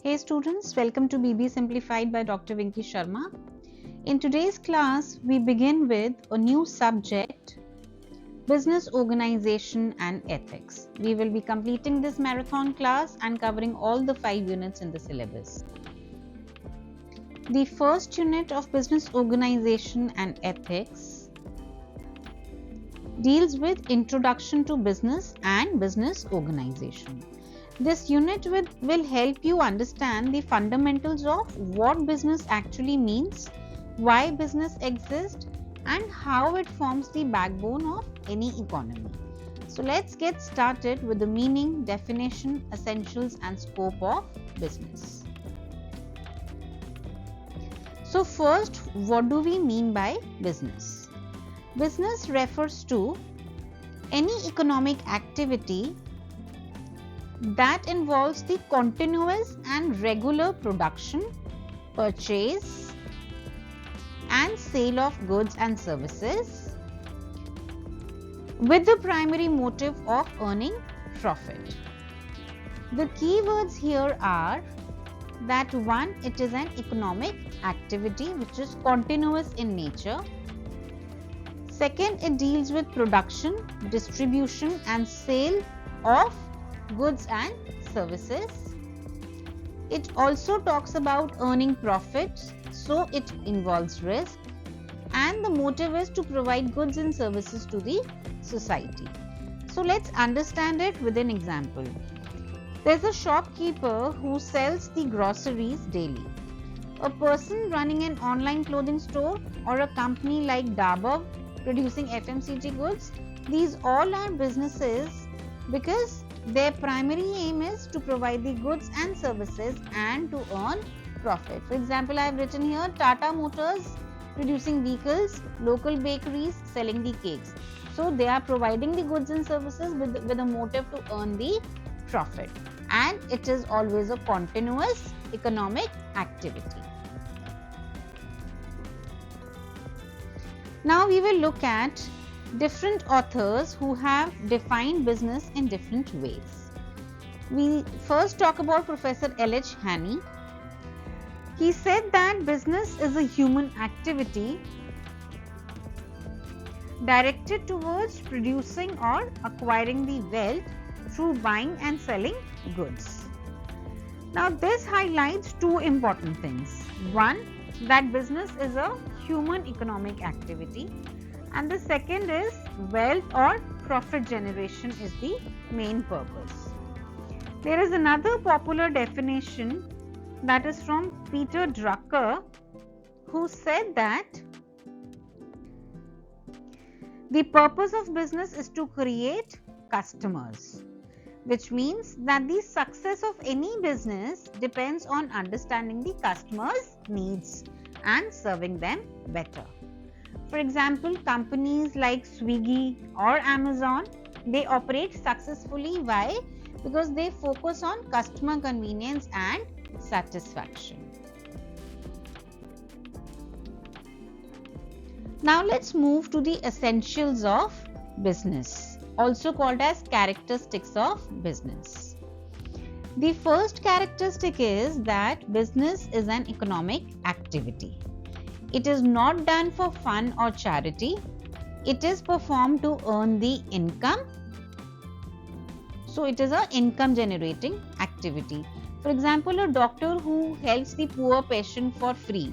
Hey students, welcome to BBA Simplified by Dr. Vinky Sharma. In today's class, we begin with a new subject, business organization and ethics. We will be completing this marathon class and covering all the 5 units in the syllabus. The first unit of business organization and ethics deals with introduction to business and business organization. This unit will help you understand the fundamentals of what business actually means, why business exists, and how it forms the backbone of any economy. So let's get started with the meaning, definition, essentials, and scope of business. So first, what do we mean by business? Business refers to any economic activity that involves the continuous and regular production, purchase, and sale of goods and services with the primary motive of earning profit. The key words here are that one, it is an economic activity which is continuous in nature. Second, it deals with production, distribution, and sale of goods and services. It also talks about earning profits, so it involves risk, and the motive is to provide goods and services to the society. So let's understand it with an example. There's a shopkeeper who sells the groceries daily. A person running an online clothing store or a company like Dabur producing FMCG goods, these all are businesses because their primary aim is to provide the goods and services and to earn profit. For example, I have written here Tata Motors producing vehicles, local bakeries selling the cakes. So they are providing the goods and services with a motive to earn the profit, and it is always a continuous economic activity. Now we will look at different authors who have defined business in different ways. We first talk about Professor L.H. Haney. He said that business is a human activity directed towards producing or acquiring the wealth through buying and selling goods. Now this highlights two important things. One, that business is a human economic activity, and the second is wealth or profit generation is the main purpose. There is another popular definition that is from Peter Drucker, who said that the purpose of business is to create customers, which means that the success of any business depends on understanding the customer's needs and serving them better. For example, companies like Swiggy or Amazon, they operate successfully. Why? Because they focus on customer convenience and satisfaction. Now let's move to the essentials of business, also called as characteristics of business. The first characteristic is that business is an economic activity. It is not done for fun or charity. It is performed to earn the income. So it is an income generating activity. For example, a doctor who helps the poor patient for free.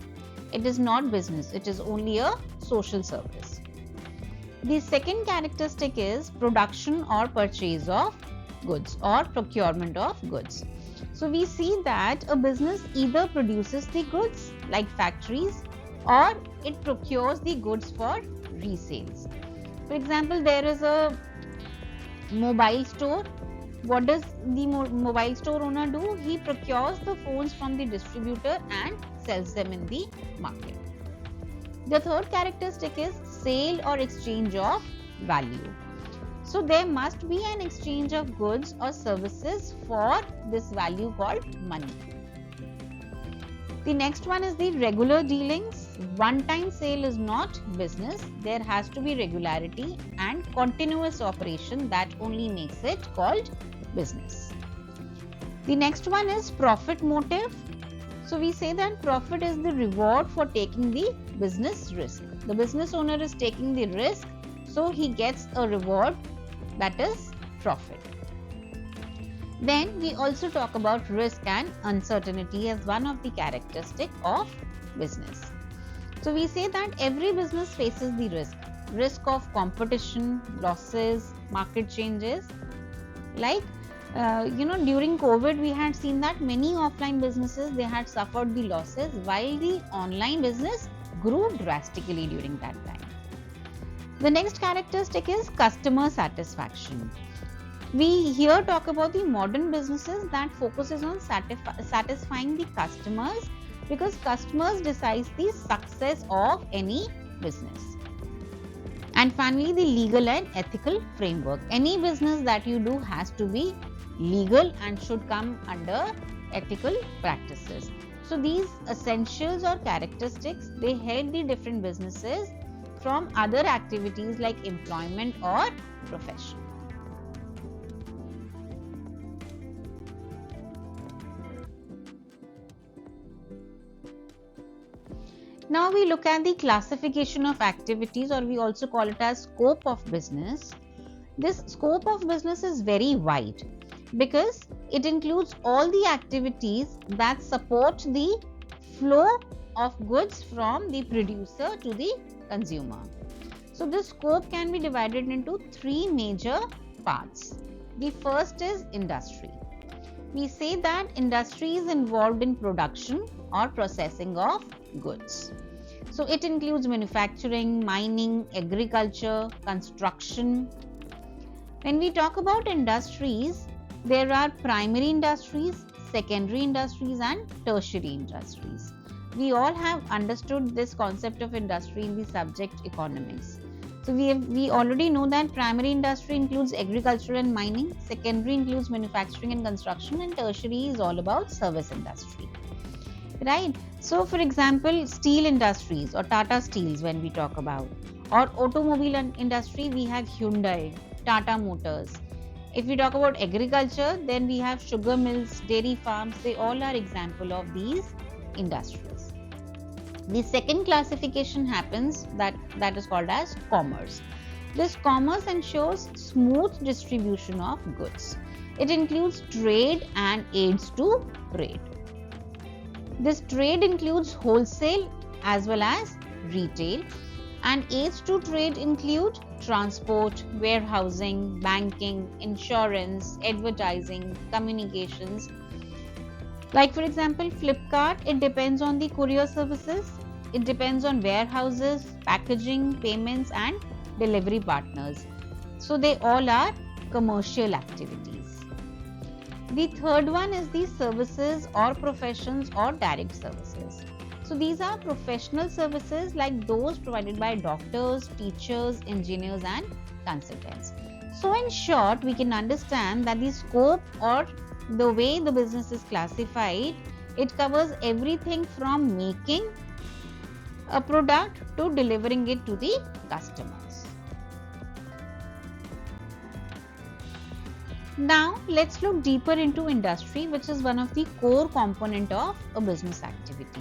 It is not business. It is only a social service. The second characteristic is production or purchase of goods or procurement of goods. So we see that a business either produces the goods like factories, or it procures the goods for resales. For example, there is a mobile store. What does the mobile store owner do? He procures the phones from the distributor and sells them in the market. The third characteristic is sale or exchange of value. So there must be an exchange of goods or services for this value called money. The next one is the regular dealings. One-time sale is not business. There has to be regularity and continuous operation. That only makes it called business. The next one is profit motive. So we say that profit is the reward for taking the business risk. The business owner is taking the risk, so he gets a reward, that is profit. Then we also talk about risk and uncertainty as one of the characteristics of business. So we say that every business faces the risk of competition, losses, market changes. Like during COVID, we had seen that many offline businesses, they had suffered the losses, while the online business grew drastically during that time. The next characteristic is customer satisfaction. We here talk about the modern businesses that focuses on satisfying the customers, because customers decide the success of any business. And finally, the legal and ethical framework. Any business that you do has to be legal and should come under ethical practices. So these essentials or characteristics, they help the different businesses from other activities like employment or profession. Now we look at the classification of activities, or we also call it as scope of business. This scope of business is very wide because it includes all the activities that support the flow of goods from the producer to the consumer. So this scope can be divided into three major parts. The first is industry. We say that industry is involved in production or processing of goods. So it includes manufacturing, mining, agriculture, construction. When we talk about industries, there are primary industries, secondary industries and tertiary industries. We all have understood this concept of industry in the subject economics. So we already know that primary industry includes agriculture and mining, secondary includes manufacturing and construction, and tertiary is all about service industry. Right? So for example, steel industries or Tata Steels when we talk about, or automobile industry, we have Hyundai, Tata Motors. If we talk about agriculture, then we have sugar mills, dairy farms. They all are example of these industries. The second classification happens that is called as commerce. This commerce ensures smooth distribution of goods. It includes trade and aids to trade. This trade includes wholesale as well as retail, and aids to trade include transport, warehousing, banking, insurance, advertising, communications. Like for example, Flipkart, it depends on the courier services, it depends on warehouses, packaging, payments and delivery partners. So they all are commercial activities. The third one is the services or professions or direct services. So these are professional services like those provided by doctors, teachers, engineers and consultants. So in short, we can understand that the scope or the way the business is classified, it covers everything from making a product to delivering it to the customers. Now let's look deeper into industry, which is one of the core component of a business activity.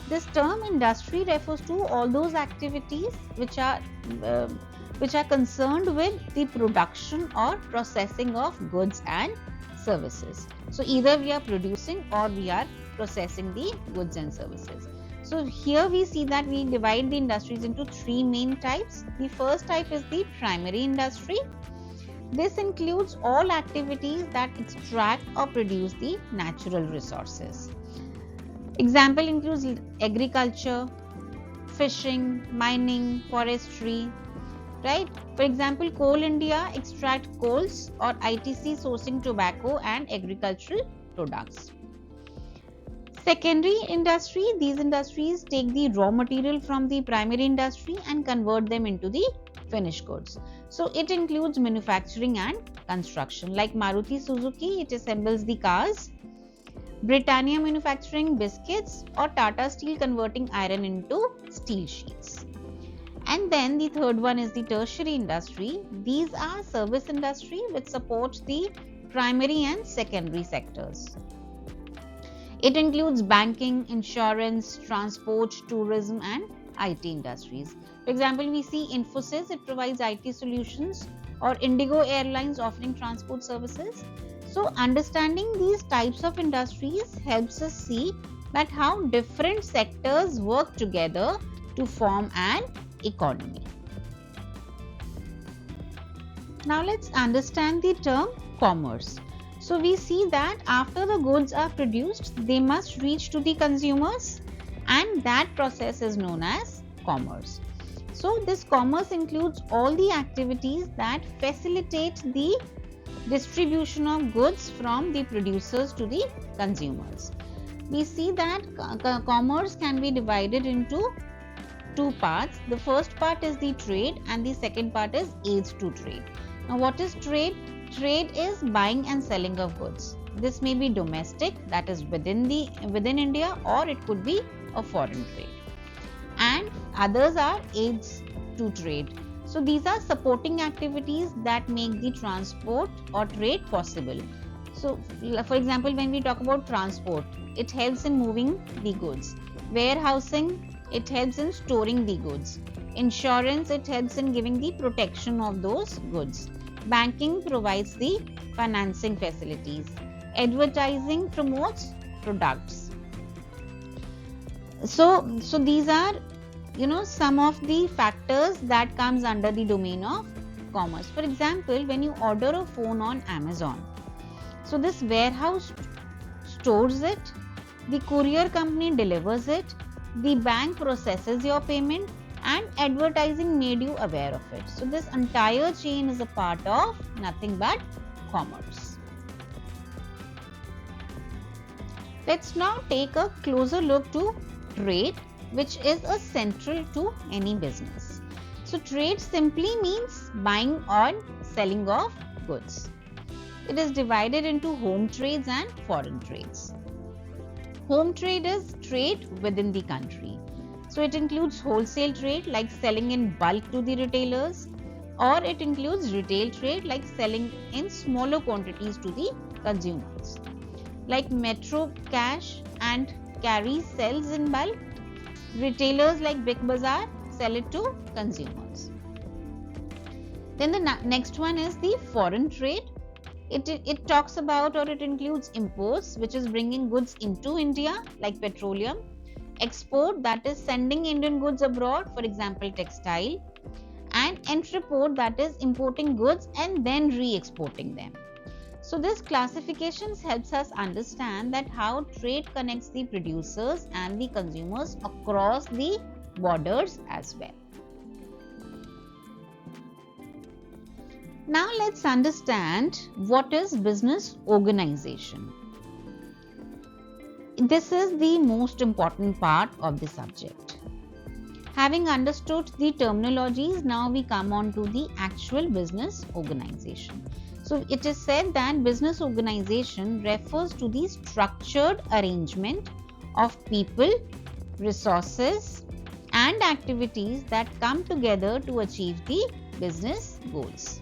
This term industry refers to all those activities which are concerned with the production or processing of goods and services. So either we are producing or we are processing the goods and services. So here we see that we divide the industries into three main types. The first type is the primary industry. This includes all activities that extract or produce the natural resources. Example includes agriculture, fishing, mining, forestry, right? For example, Coal India extract coals, or ITC sourcing tobacco and agricultural products. Secondary industry, these industries take the raw material from the primary industry and convert them into the finished goods. So it includes manufacturing and construction. Like Maruti Suzuki, it assembles the cars, Britannia manufacturing biscuits, or Tata Steel converting iron into steel sheets. And then the third one is the tertiary industry. These are service industry which supports the primary and secondary sectors. It includes banking, insurance, transport, tourism, and IT industries. For example, we see Infosys, it provides IT solutions, or Indigo Airlines offering transport services. So, understanding these types of industries helps us see that how different sectors work together to form an economy. Now, let's understand the term commerce. So, we see that after the goods are produced, they must reach to the consumers, and that process is known as commerce. So, this commerce includes all the activities that facilitate the distribution of goods from the producers to the consumers. We see that commerce can be divided into two parts. The first part is the trade and the second part is aids to trade. Now, what is trade? Trade is buying and selling of goods. This may be domestic, that is within India, or it could be a foreign trade. And others are aids to trade. So these are supporting activities that make the transport or trade possible. So for example, when we talk about transport, it helps in moving the goods. Warehousing, it helps in storing the goods. Insurance, it helps in giving the protection of those goods. Banking provides the financing facilities. Advertising promotes products. So these are some of the factors that comes under the domain of commerce. For example, when you order a phone on Amazon, so this warehouse stores it, the courier company delivers it, the bank processes your payment, and advertising made you aware of it. So this entire chain is a part of nothing but commerce. Let's now take a closer look to trade, which is a central to any business. So trade simply means buying or selling of goods. It is divided into home trades and foreign trades. Home trade is trade within the country. So it includes wholesale trade like selling in bulk to the retailers, or it includes retail trade like selling in smaller quantities to the consumers. Like Metro Cash and Carry sells in bulk, retailers like Big Bazaar sell it to consumers. Then the next one is the foreign trade. It talks about, or it includes imports, which is bringing goods into India like petroleum. Export, that is sending Indian goods abroad, for example textile. And entreport, that is importing goods and then re-exporting them. So this classifications helps us understand that how trade connects the producers and the consumers across the borders as well. Now let's understand what is business organization. This is the most important part of the subject. Having understood the terminologies, now we come on to the actual business organization. So it is said that business organization refers to the structured arrangement of people, resources, and activities that come together to achieve the business goals.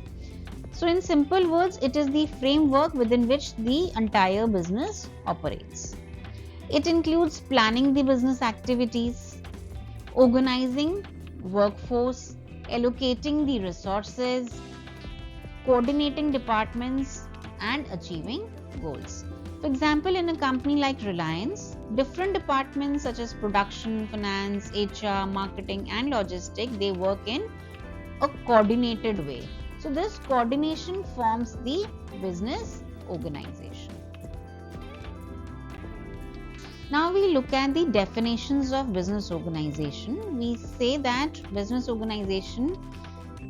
So in simple words, it is the framework within which the entire business operates. It includes planning the business activities, organizing workforce, allocating the resources, coordinating departments, and achieving goals. For example, in a company like Reliance, different departments such as production, finance, HR, marketing, and logistics, they work in a coordinated way. So this coordination forms the business organization. Now we look at the definitions of business organization. We say that business organization,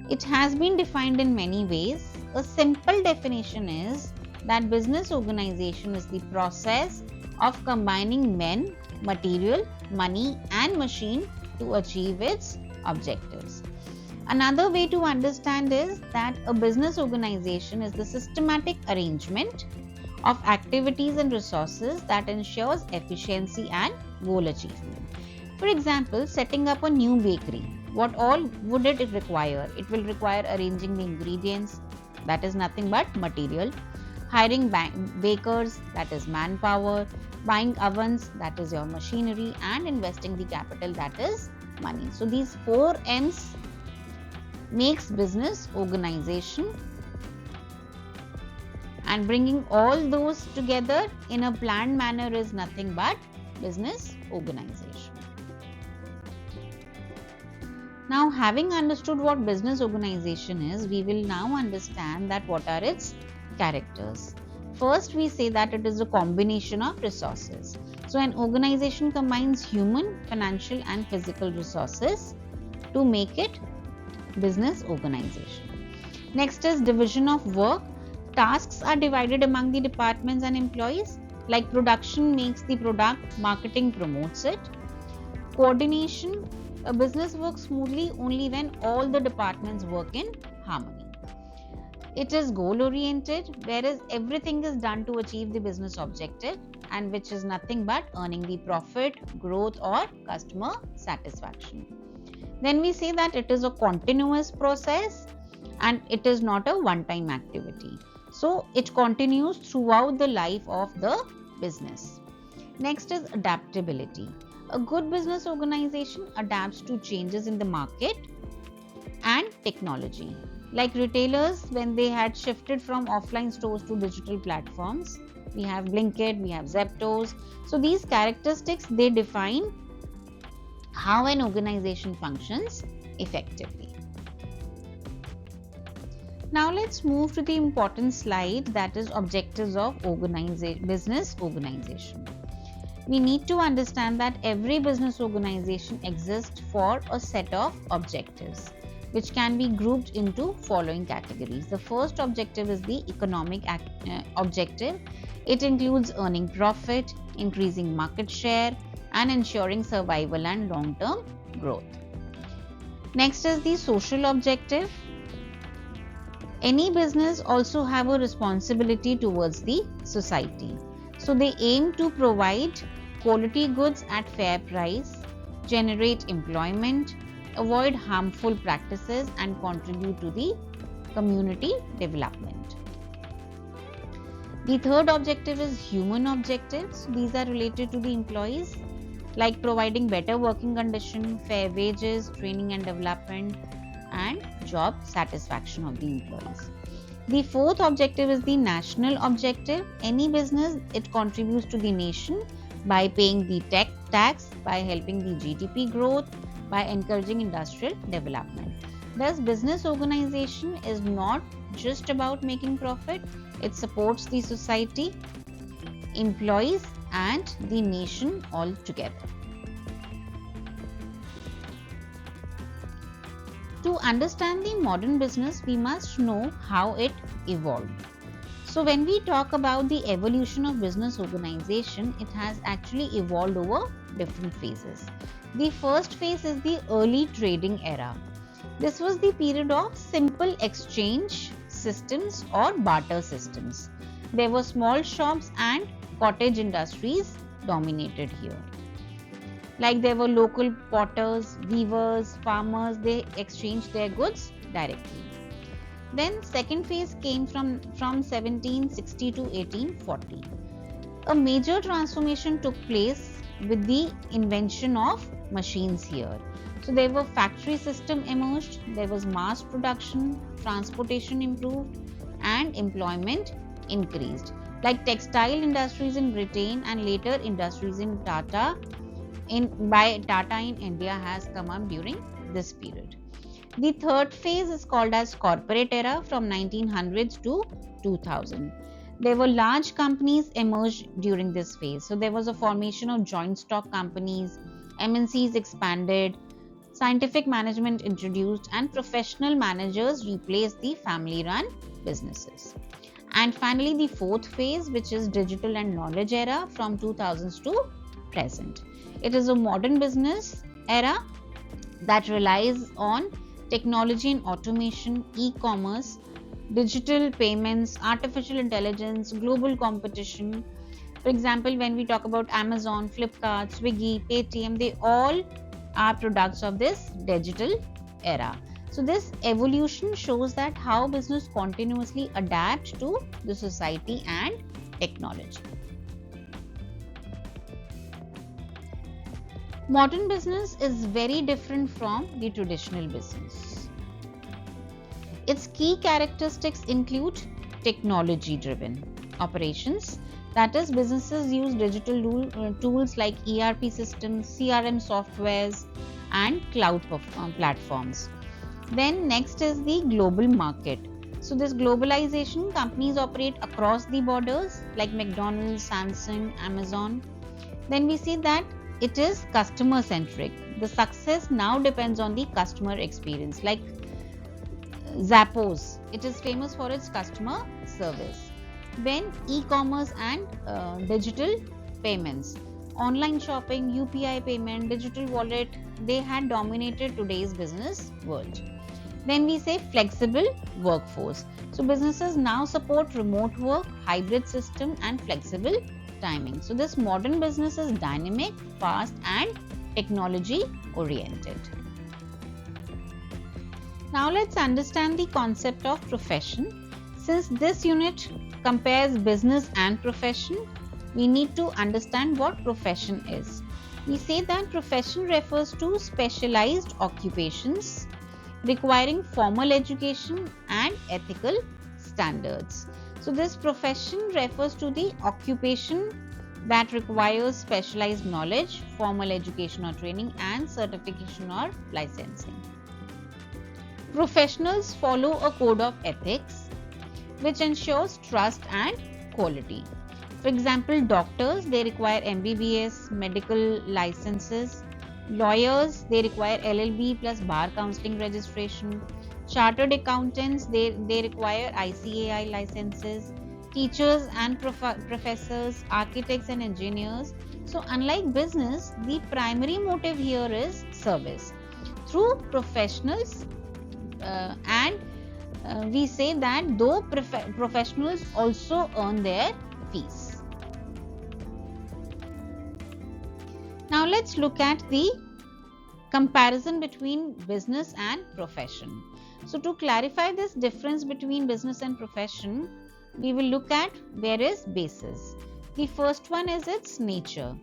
it has been defined in many ways. A simple definition is that business organization is the process of combining men, material, money, and machine to achieve its objectives. Another way to understand is that a business organization is the systematic arrangement of activities and resources that ensures efficiency and goal achievement. For example, setting up a new bakery, what all would it require? It will require arranging the ingredients, that is nothing but material. hiring bakers, that is manpower, buying ovens, that is your machinery, and investing the capital, that is money. So these 4 M's makes business organization, and bringing all those together in a planned manner is nothing but business organization. Now, having understood what business organization is, we will now understand that what are its characters. First, we say that it is a combination of resources. So, an organization combines human, financial and physical resources to make it business organization. Next is division of work. Tasks are divided among the departments and employees, like production makes the product, marketing promotes it. Coordination, a business works smoothly only when all the departments work in harmony. It is goal oriented, whereas everything is done to achieve the business objective, and which is nothing but earning the profit, growth or customer satisfaction. Then we say that it is a continuous process and it is not a one-time activity. So it continues throughout the life of the business. Next is adaptability. A good business organization adapts to changes in the market and technology. Like retailers, when they had shifted from offline stores to digital platforms, we have Blinkit, we have Zeptos. So these characteristics, they define how an organization functions effectively. Now let's move to the important slide, that is objectives of business organization. We need to understand that every business organization exists for a set of objectives, which can be grouped into following categories. The first objective is the economic objective. It includes earning profit, increasing market share, and ensuring survival and long-term growth. Next is the social objective. Any business also have a responsibility towards the society. So they aim to provide quality goods at fair price, generate employment, avoid harmful practices and contribute to the community development. The third objective is human objectives. These are related to the employees, like providing better working conditions, fair wages, training and development, and job satisfaction of the employees. The fourth objective is the national objective. Any business, it contributes to the nation by paying the tax, by helping the GDP growth, by encouraging industrial development. Thus, business organization is not just about making profit, it supports the society, employees and the nation all together. To understand the modern business, we must know how it evolved. So when we talk about the evolution of business organization, it has actually evolved over different phases. The first phase is the early trading era. This was the period of simple exchange systems or barter systems. There were small shops and cottage industries dominated here. Like there were local potters, weavers, farmers, they exchanged their goods directly. Then second phase came from 1760 to 1840. A major transformation took place with the invention of machines here. So there were factory system emerged, there was mass production, transportation improved and employment increased. Like textile industries in Britain and later industries in Tata in India has come up during this period. The third phase is called as corporate era from 1900s to 2000. There were large companies emerged during this phase. So there was a formation of joint stock companies, MNCs expanded, scientific management introduced and professional managers replaced the family run businesses. And finally the fourth phase, which is digital and knowledge era from 2000s to present. It is a modern business era that relies on technology and automation, e-commerce, digital payments, artificial intelligence, global competition. For example, when we talk about Amazon, Flipkart, Swiggy, Paytm, they all are products of this digital era. So this evolution shows that how business continuously adapts to the society and technology. Modern business is very different from the traditional business. Its key characteristics include technology-driven operations. That is, businesses use digital tools like ERP systems, CRM softwares, and cloud platforms. Then next is the global market. So this globalization, companies operate across the borders like McDonald's, Samsung, Amazon. Then we see that it is customer centric. The success now depends on the customer experience, like Zappos. It is famous for its customer service. Then e-commerce and digital payments, online shopping, UPI payment, digital wallet, they had dominated today's business world. Then we say flexible workforce. So businesses now support remote work, hybrid system and flexible timing. So this modern business is dynamic, fast and technology oriented. Now let's understand the concept of profession. Since this unit compares business and profession, we need to understand what profession is. We say that profession refers to specialized occupations requiring formal education and ethical standards. So this profession refers to the occupation that requires specialized knowledge, formal education or training and certification or licensing. Professionals follow a code of ethics which ensures trust and quality. For example, doctors, they require MBBS, medical licenses. Lawyers, they require LLB plus bar counseling registration. Chartered accountants, they require ICAI licenses. Teachers and professors, architects and engineers. So unlike business, the primary motive here is service through professionals we say that though professionals also earn their fees. Now let's look at the comparison between business and profession. So to clarify this difference between business and profession, we will look at various bases. The first one is its nature.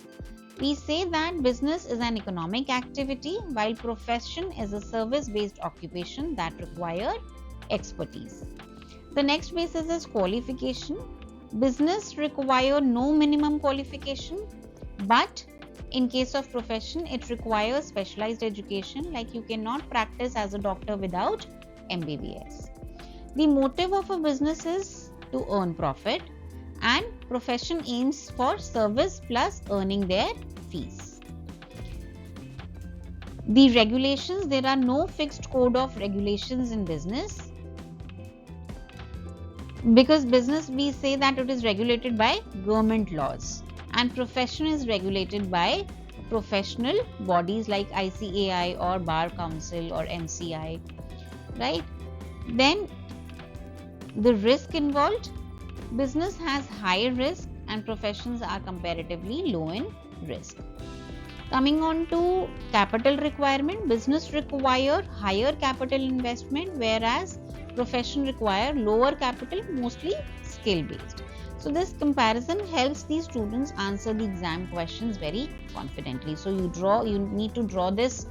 We say that business is an economic activity while profession is a service-based occupation that require expertise. The next basis is qualification. Business require no minimum qualification, but in case of profession, it requires specialized education, like you cannot practice as a doctor without MBBS. The motive of a business is to earn profit, and profession aims for service plus earning their fees. The regulations, there are no fixed code of regulations in business, because business we say that it is regulated by government laws and profession is regulated by professional bodies like ICAI or Bar Council or MCI, right? Then the risk involved, business has higher risk and professions are comparatively low in risk. Coming on to capital requirement, business require higher capital investment whereas profession require lower capital, mostly skill based. So this comparison helps the students answer the exam questions very confidently. So you need to draw this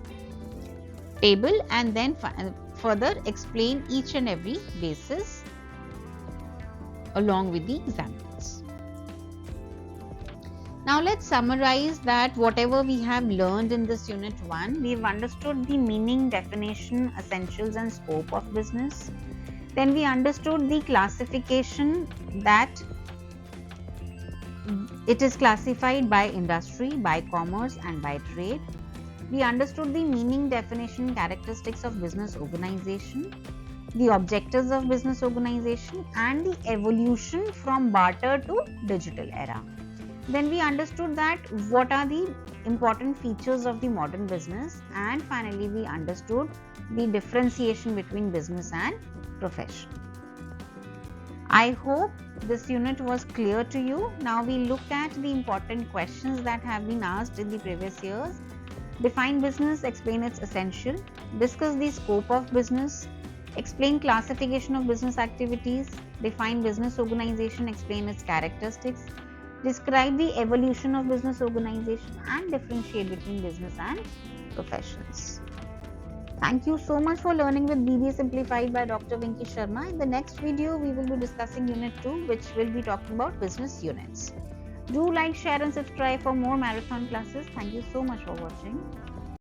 table and then further explain each and every basis along with the examples. Now let's summarize that whatever we have learned in this unit 1, we've understood the meaning, definition, essentials and scope of business. Then we understood the classification, that it is classified by industry, by commerce and by trade. We understood the meaning, definition, characteristics of business organization, the objectives of business organization and the evolution from barter to digital era. Then we understood that what are the important features of the modern business, and finally we understood the differentiation between business and profession. I hope this unit was clear to you. Now we look at the important questions that have been asked in the previous years. Define business, explain its essential. discuss the scope of business, explain classification of business activities, define business organization, explain its characteristics, describe the evolution of business organization, and differentiate between business and professions. Thank you so much for learning with BBA Simplified by Dr. Vinky Sharma. In the next video, we will be discussing Unit 2, which will be talking about business units. Do like, share, and subscribe for more marathon classes. Thank you so much for watching.